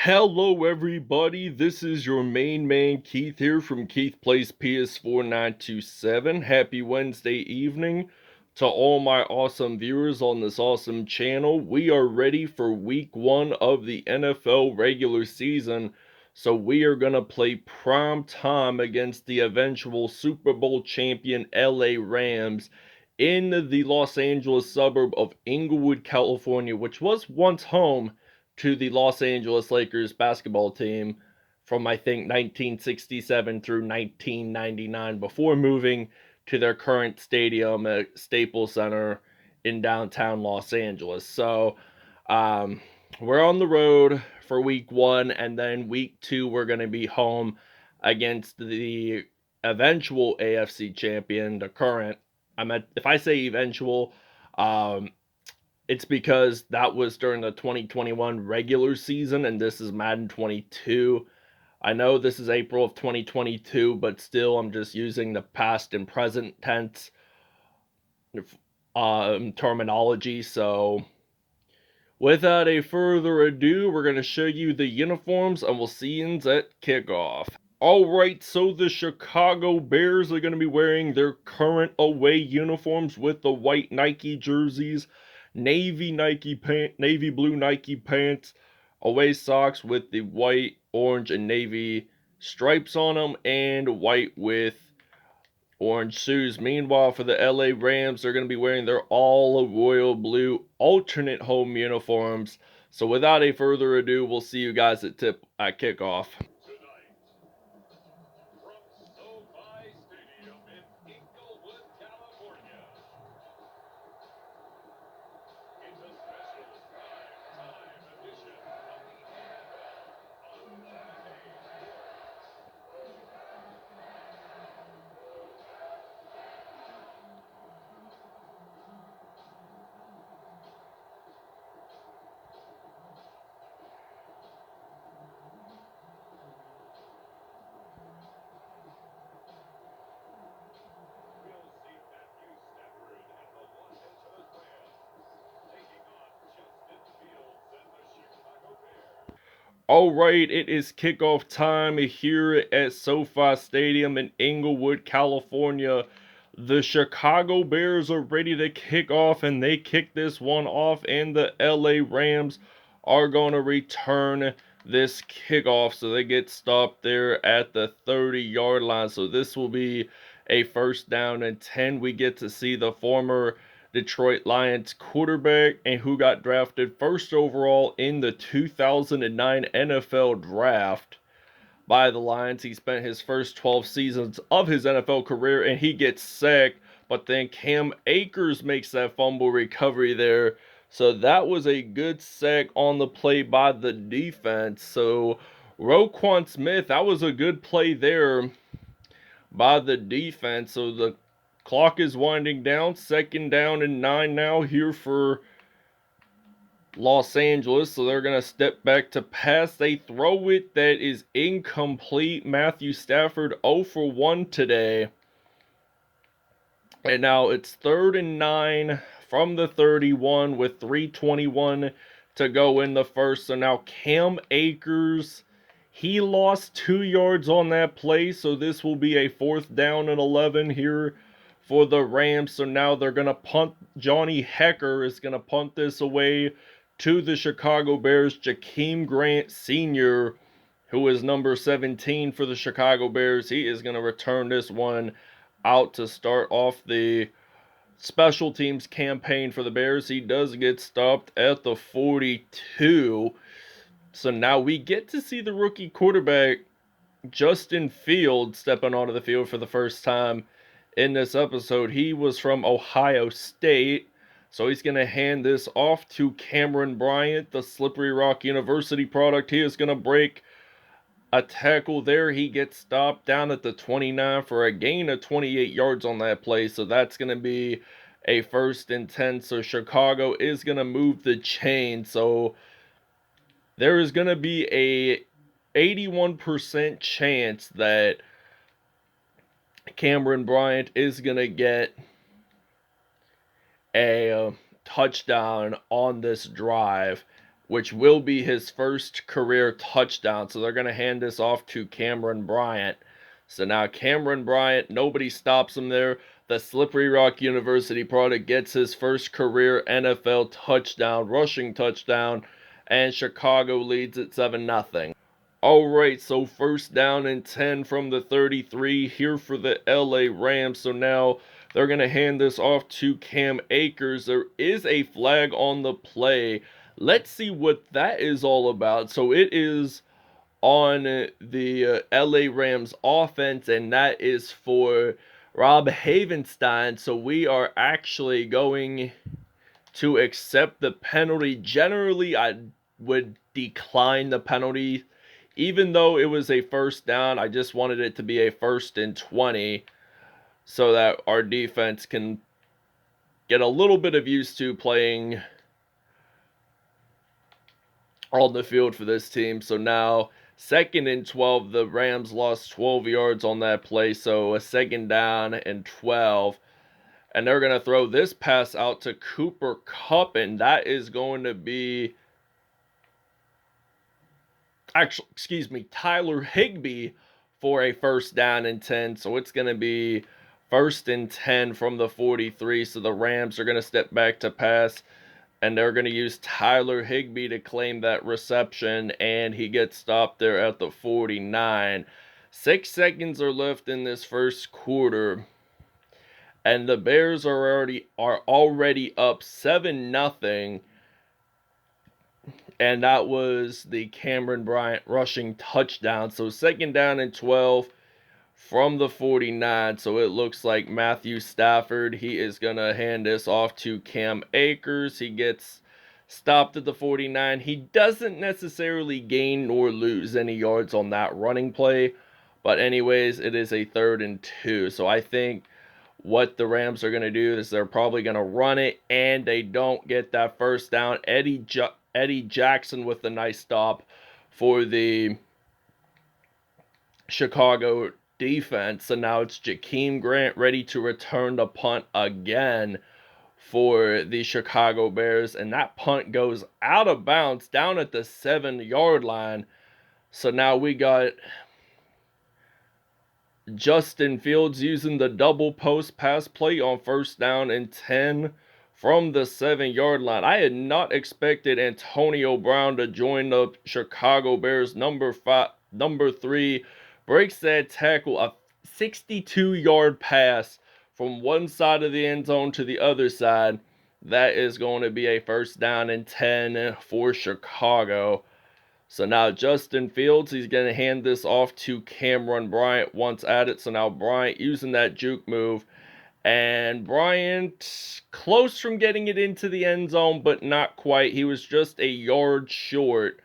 Hello everybody, this is your main man Keith here from Keith Plays PS4 927. Happy Wednesday evening to all my awesome viewers on this awesome channel. We are ready for week 1 of the NFL regular season, so we are going to play prime time against the eventual Super Bowl champion LA Rams in the Los Angeles suburb of Inglewood, California, which was once home to the Los Angeles Lakers basketball team from I think 1967 through 1999 before moving to their current stadium at Staples Center in downtown Los Angeles. So we're on the road for week 1, and then week 2 we're going to be home against the eventual AFC champion, the current. If I say eventual, it's because that was during the 2021 regular season, and this is Madden 22. I know this is April of 2022, but still I'm just using the past and present tense terminology. So without a further ado, we're going to show you the uniforms, and we'll see you at kickoff. Alright, so the Chicago Bears are going to be wearing their current away uniforms with the white Nike jerseys, navy blue Nike pants, away socks with the white, orange, and navy stripes on them, and white with orange shoes. Meanwhile, for the LA Rams, they're going to be wearing their all royal blue alternate home uniforms. So without a further ado, we'll see you guys at kickoff. From SoFi Stadium in Inglewood, California. It's a special prime-time edition of the NFL on Saturday Sports. We'll see Matthew Stafford and the Washington Rams taking on Justin Fields and the Chicago Bears. Alright, it is kickoff time here at SoFi Stadium in Inglewood, California. The Chicago Bears are ready to kick off, and they kick this one off, and the LA Rams are going to return this kickoff. So they get stopped there at the 30-yard line. So this will be a first down and 10. We get to see the former Detroit Lions quarterback and who got drafted first overall in the 2009 NFL draft by the Lions. He spent his first 12 seasons of his NFL career, and he gets sacked, but then Cam Akers makes that fumble recovery there. So that was a good sack on the play by the defense. So Roquan Smith, that was a good play there by the defense. So the clock is winding down. 2nd down and 9 now here for Los Angeles. So they're going to step back to pass. They throw it. That is incomplete. Matthew Stafford 0 for 1 today. And now it's 3rd and 9 from the 31 with 3:21 to go in the first. So now Cam Akers, he lost 2 yards on that play. So this will be a 4th down and 11 here for the Rams. So now they're going to punt. Johnny Hecker is going to punt this away to the Chicago Bears. Jakeem Grant Sr., who is number 17 for the Chicago Bears, he is going to return this one out to start off the special teams campaign for the Bears. He does get stopped at the 42. So now we get to see the rookie quarterback Justin Fields stepping onto the field for the first time in this episode. He was from Ohio State. So he's going to hand this off to Cameron Bryant, the Slippery Rock University product. He is going to break a tackle there. He gets stopped down at the 29 for a gain of 28 yards on that play. So that's going to be a 1st and 10. So Chicago is going to move the chain. So there is going to be a 81% chance that Cameron Bryant is going to get a touchdown on this drive. which will be his first career touchdown. So they're going to hand this off to Cameron Bryant. So now Cameron Bryant, nobody stops him there. The Slippery Rock University product gets his first career NFL touchdown, rushing touchdown, and Chicago leads at 7-0. Alright, so first down and 10 from the 33 here for the LA Rams. So now they're going to hand this off to Cam Akers. There is a flag on the play. Let's see what that is all about. So it is on the LA Rams offense, and that is for Rob Havenstein. So we are actually going to accept the penalty. Generally, I would decline the penalty. Even though it was a first down, I just wanted it to be a 1st and 20 so that our defense can get a little bit of used to playing on the field for this team. So now 2nd and 12, the Rams lost 12 yards on that play, so a 2nd down and 12. And they're going to throw this pass out to Cooper Kupp, and that is going to be Tyler Higbee for a 1st down and 10. So it's going to be 1st and 10 from the 43. So the Rams are going to step back to pass, and they're going to use Tyler Higbee to claim that reception, and he gets stopped there at the 49. 6 seconds are left in this first quarter, and the Bears are already up 7-0. And that was the Cameron Bryant rushing touchdown. So 2nd down and 12 from the 49. So it looks like Matthew Stafford, he is going to hand this off to Cam Akers. He gets stopped at the 49. He doesn't necessarily gain nor lose any yards on that running play. But anyways, it is a 3rd and 2. So I think what the Rams are going to do is they're probably going to run it, and they don't get that 1st down. Eddie Jackson with a nice stop for the Chicago defense. And now it's Jakeem Grant ready to return the punt again for the Chicago Bears. And that punt goes out of bounds down at the 7-yard line. So now we got Justin Fields using the double post pass play on 1st down and 10 from the 7-yard line. I had not expected Antonio Brown to join the Chicago Bears. Number 3 breaks that tackle, a 62-yard pass from one side of the end zone to the other side. That is going to be a 1st down and 10 for Chicago. So now Justin Fields, he's going to hand this off to Cameron Bryant once at it. So now Bryant using that juke move. And Bryant close from getting it into the end zone, but not quite. He was just a yard short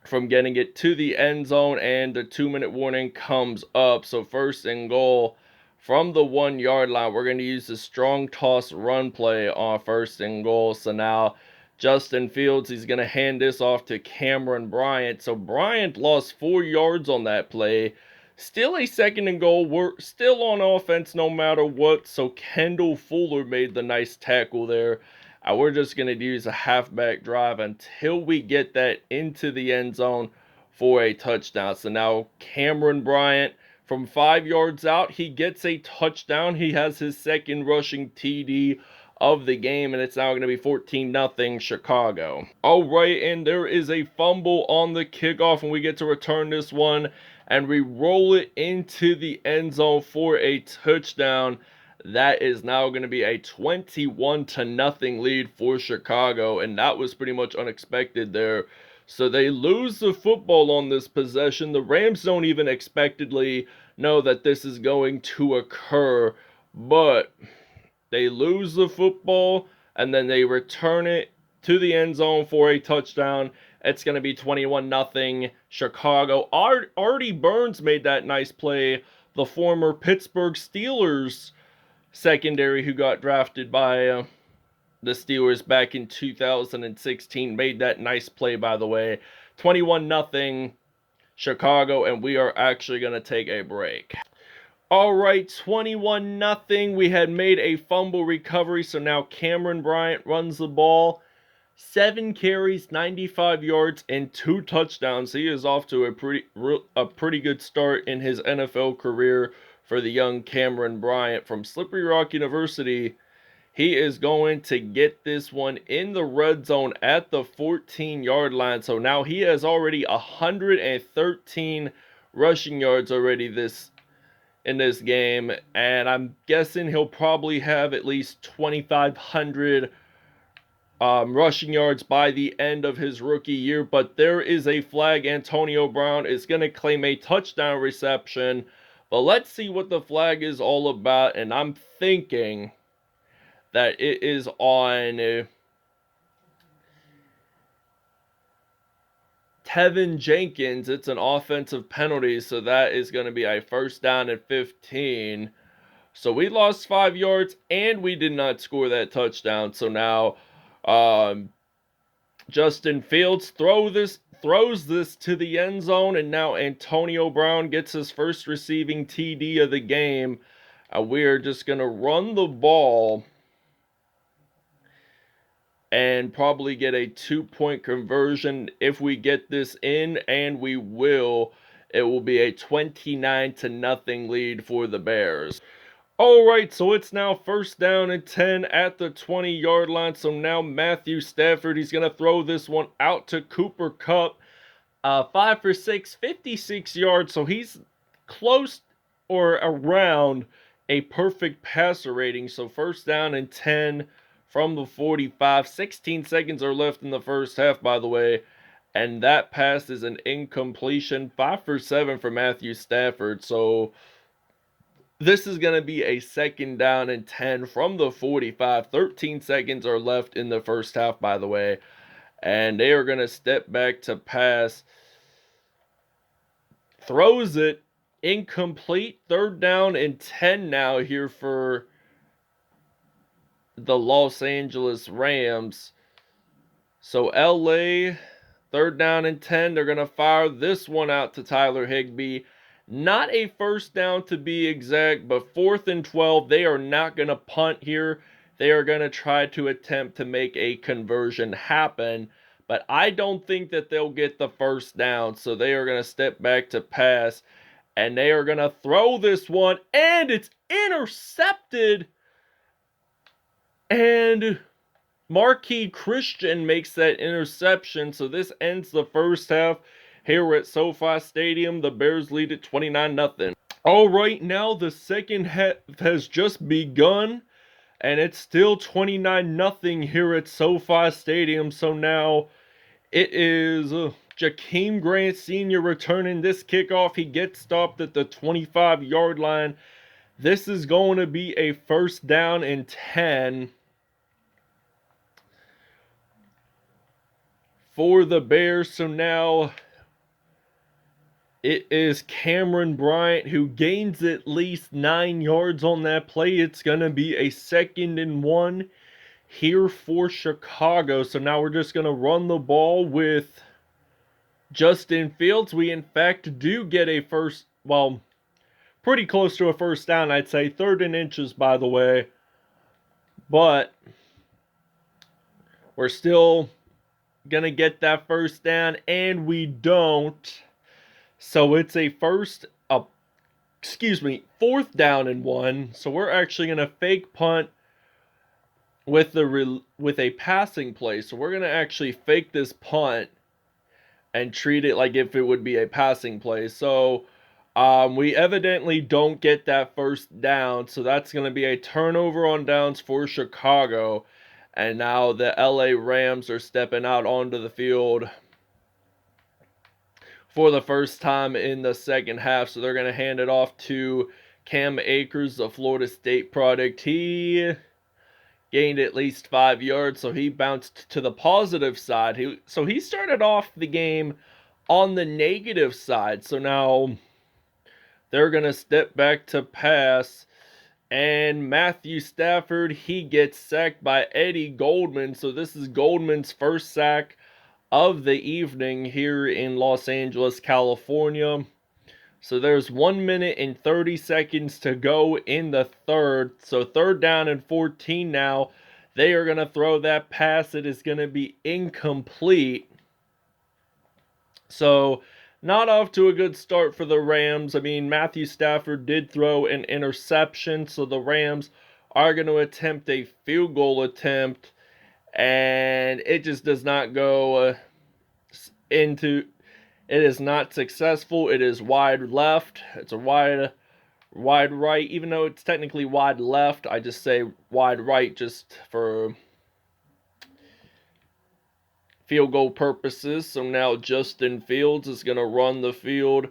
from getting it to the end zone, and the 2-minute warning comes up. So 1st and goal from the 1-yard line. We're going to use the strong toss run play on 1st and goal. So now Justin Fields, he's going to hand this off to Cameron Bryant. So Bryant lost 4 yards on that play. Still a 2nd and goal. We're still on offense no matter what. So Kendall Fuller made the nice tackle there. And we're just going to use a halfback drive until we get that into the end zone for a touchdown. So now Cameron Bryant from 5 yards out, he gets a touchdown. He has his 2nd rushing TD of the game, and it's now going to be 14-0 Chicago. Alright, and there is a fumble on the kickoff, and we get to return this one, and we roll it into the end zone for a touchdown. That is now going to be a 21-0 lead for Chicago, and that was pretty much unexpected there. So they lose the football on this possession. The Rams don't even expectedly know that this is going to occur, but they lose the football, and then they return it to the end zone for a touchdown. It's going to be 21-0 Chicago. Artie Burns made that nice play. The former Pittsburgh Steelers secondary who got drafted by the Steelers back in 2016 made that nice play, by the way. 21-0 Chicago, and we are actually going to take a break. Alright, 21-0. We had made a fumble recovery, so now Cameron Bryant runs the ball. 7 carries, 95 yards, and 2 touchdowns. He is off to a pretty good start in his NFL career for the young Cameron Bryant from Slippery Rock University. He is going to get this one in the red zone at the 14-yard line. So now he has already 113 rushing yards already in this game, and I'm guessing he'll probably have at least 2,500 rushing yards by the end of his rookie year. But there is a flag. Antonio Brown is going to claim a touchdown reception, but let's see what the flag is all about, and I'm thinking that it is on Tevin Jenkins. It's an offensive penalty, so that is going to be a first down and 15. So we lost 5 yards, and we did not score that touchdown. So now Justin Fields throws this to the end zone, and now Antonio Brown gets his first receiving TD of the game. We're just going to run the ball and probably get a 2-point conversion. If we get this in, and we will, it will be a 29-0 lead for the Bears. Alright, so it's now first down and 10 at the 20-yard line. So now Matthew Stafford, he's going to throw this one out to Cooper Kupp. 5 for 6, 56 yards. So he's close or around a perfect passer rating. So first down and 10 from the 45. 16 seconds are left in the first half, by the way. And that pass is an incompletion. 5 for 7 for Matthew Stafford. So this is going to be a second down and 10 from the 45. 13 seconds are left in the first half, by the way. And they are going to step back to pass. Throws it. Incomplete. Third down and 10 now here for the Los Angeles Rams. So LA, third down and 10. They're going to fire this one out to Tyler Higbee. Not a first down to be exact, but 4th and 12. They are not going to punt here. They are going to try to attempt to make a conversion happen. But I don't think that they'll get the first down. So they are going to step back to pass. And they are going to throw this one. And it's intercepted. And Marquis Christian makes that interception. So this ends the first half here at SoFi Stadium. The Bears lead at 29-0. All right, now the second half has just begun, and it's still 29-0 here at SoFi Stadium. So now it is Jakeem Grant Sr. returning this kickoff. He gets stopped at the 25-yard line. This is going to be a first down and 10 for the Bears. So now it is Cameron Bryant who gains at least 9 yards on that play. It's going to be a 2nd and 1 here for Chicago. So now we're just going to run the ball with Justin Fields. We, in fact, do get a first, well, pretty close to a first down, I'd say. 3rd and inches, by the way. But we're still going to get that first down, and we don't. So it's a 4th down and 1. So we're actually going to fake punt with a passing play. So we're going to actually fake this punt and treat it like if it would be a passing play. So we evidently don't get that first down. So that's going to be a turnover on downs for Chicago. And now the LA Rams are stepping out onto the field for the first time in the second half. So they're going to hand it off to Cam Akers, the Florida State product. He gained at least 5 yards, so he bounced to the positive side. So he started off the game on the negative side. So now they're going to step back to pass. And Matthew Stafford, he gets sacked by Eddie Goldman. So this is Goldman's first sack of the evening here in Los Angeles, California. So there's 1 minute and 30 seconds to go in the third. So 3rd down and 14 now. They are going to throw that pass. It is going to be incomplete. So, not off to a good start for the Rams. I mean, Matthew Stafford did throw an interception, so the Rams are going to attempt a field goal attempt, and it just does not go into. It is not successful. It is wide left. It's a wide right, even though it's technically wide left. I just say wide right just for field goal purposes. So now Justin Fields is going to run the field,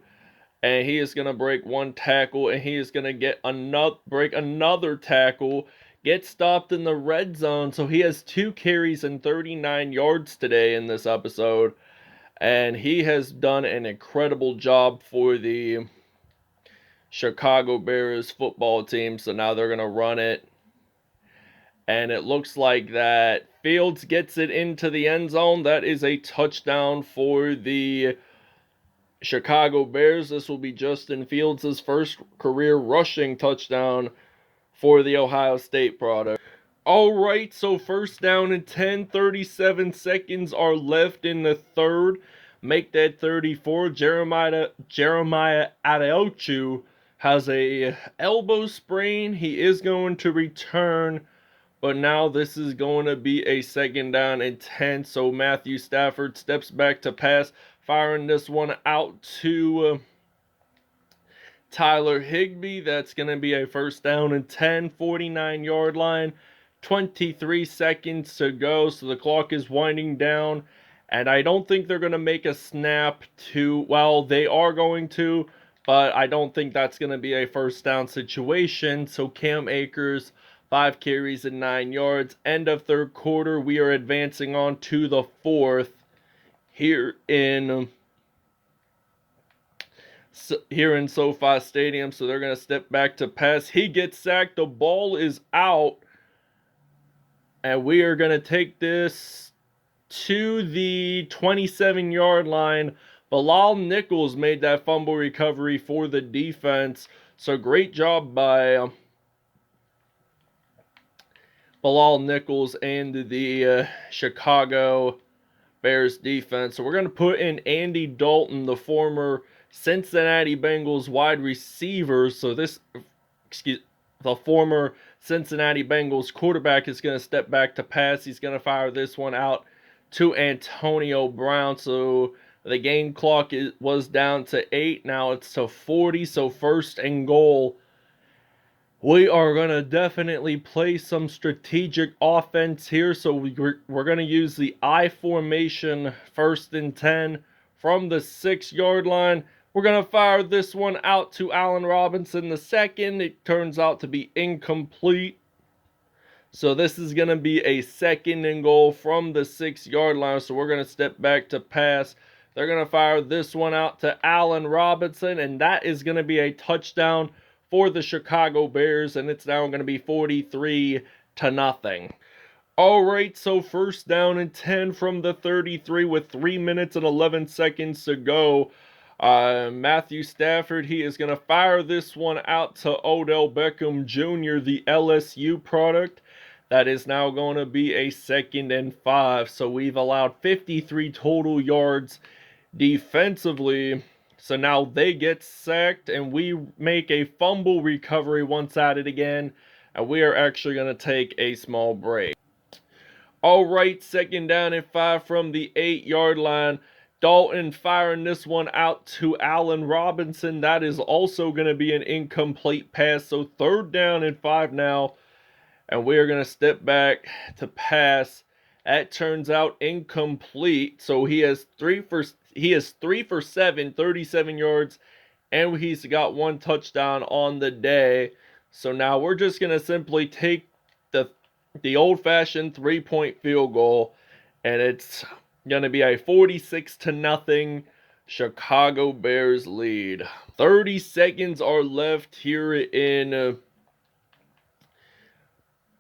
and he is going to break one tackle, and he is going to break another tackle, get stopped in the red zone. So he has 2 carries and 39 yards today in this episode, and he has done an incredible job for the Chicago Bears football team. So now they're going to run it, and it looks like that Fields gets it into the end zone. That is a touchdown for the Chicago Bears. This will be Justin Fields' first career rushing touchdown for the Ohio State product. Alright, so first down and 10, 37 seconds are left in the third. Make that 34. Jeremiah Adeochu has a elbow sprain. He is going to return, but now this is going to be a second down and 10. So Matthew Stafford steps back to pass, firing this one out to Tyler Higbee. That's going to be a first down and 10, 49-yard line. 23 seconds to go, so the clock is winding down. And I don't think they're going to make a snap to, well, they are going to, but I don't think that's going to be a first down situation. So Cam Akers, 5 carries and 9 yards. End of third quarter, we are advancing on to the fourth here in SoFi Stadium. So they're going to step back to pass. He gets sacked. The ball is out. And we are going to take this to the 27-yard line. Bilal Nichols made that fumble recovery for the defense. So great job by Bilal Nichols and the Chicago Bears defense. So we're going to put in Andy Dalton, the former Cincinnati Bengals wide receiver. So the former Cincinnati Bengals quarterback is going to step back to pass. He's going to fire this one out to Antonio Brown. So the game clock was down to 8. Now it's to 40. So first and goal. We are going to definitely play some strategic offense here. So we're going to use the I formation, first and 10 from the 6-yard line. We're going to fire this one out to Allen Robinson the second. It turns out to be incomplete. So this is going to be a second and goal from the 6-yard line. So we're going to step back to pass. They're going to fire this one out to Allen Robinson, and that is going to be a touchdown for the Chicago Bears, and it's now going to be 43-0. Alright, so first down and 10 from the 33 with 3 minutes and 11 seconds to go. Matthew Stafford, he is going to fire this one out to Odell Beckham Jr., the LSU product. That is now going to be a second and 5. So we've allowed 53 total yards defensively. So now they get sacked, and we make a fumble recovery once at it again. And we are actually going to take a small break. Alright, second down and 5 from the 8-yard line. Dalton firing this one out to Allen Robinson. That is also going to be an incomplete pass. So third down and 5 now. And we are going to step back to pass. That turns out incomplete. So he is 3 for 7, 37 yards. And he's got 1 touchdown on the day. So now we're just going to simply take the old-fashioned 3-point field goal. And it's going to be a 46-0 Chicago Bears lead. 30 seconds are left here in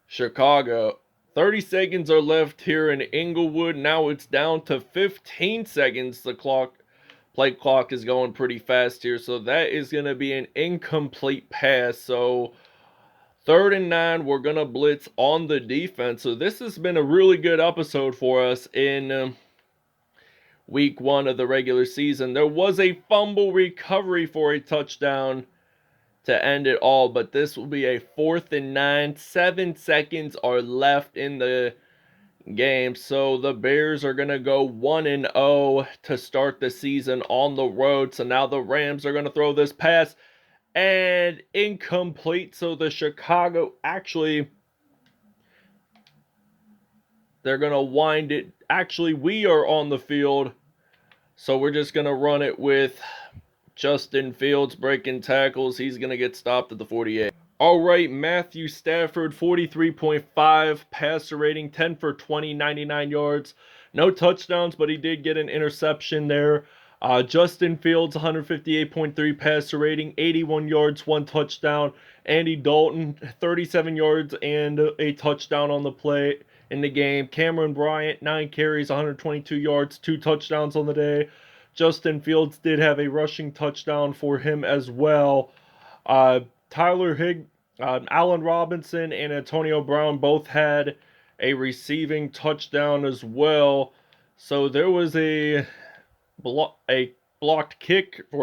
Chicago. 30 seconds are left here in Inglewood. Now it's down to 15 seconds. The play clock is going pretty fast here. So that is going to be an incomplete pass. So 3rd and 9, we're going to blitz on the defense. So this has been a really good episode for us in week 1 of the regular season. There was a fumble recovery for a touchdown to end it all, but this will be a 4th and 9. 7 seconds are left in the game. So the Bears are going to go 1-0 to start the season on the road. So now the Rams are going to throw this pass and incomplete. So the Chicago, actually, they're going to wind it. Actually, we are on the field. So we're just going to run it with Justin Fields breaking tackles. He's going to get stopped at the 48. All right, Matthew Stafford, 43.5 passer rating, 10 for 20, 99 yards. No touchdowns, but he did get an interception there. Justin Fields, 158.3 passer rating, 81 yards, 1 touchdown. Andy Dalton, 37 yards and a touchdown on the play in the game. Cameron Bryant, 9 carries, 122 yards, 2 touchdowns on the day. Justin Fields did have a rushing touchdown for him as well. Tyler Higg, Allen Robinson, and Antonio Brown both had a receiving touchdown as well. So there was a blocked kick for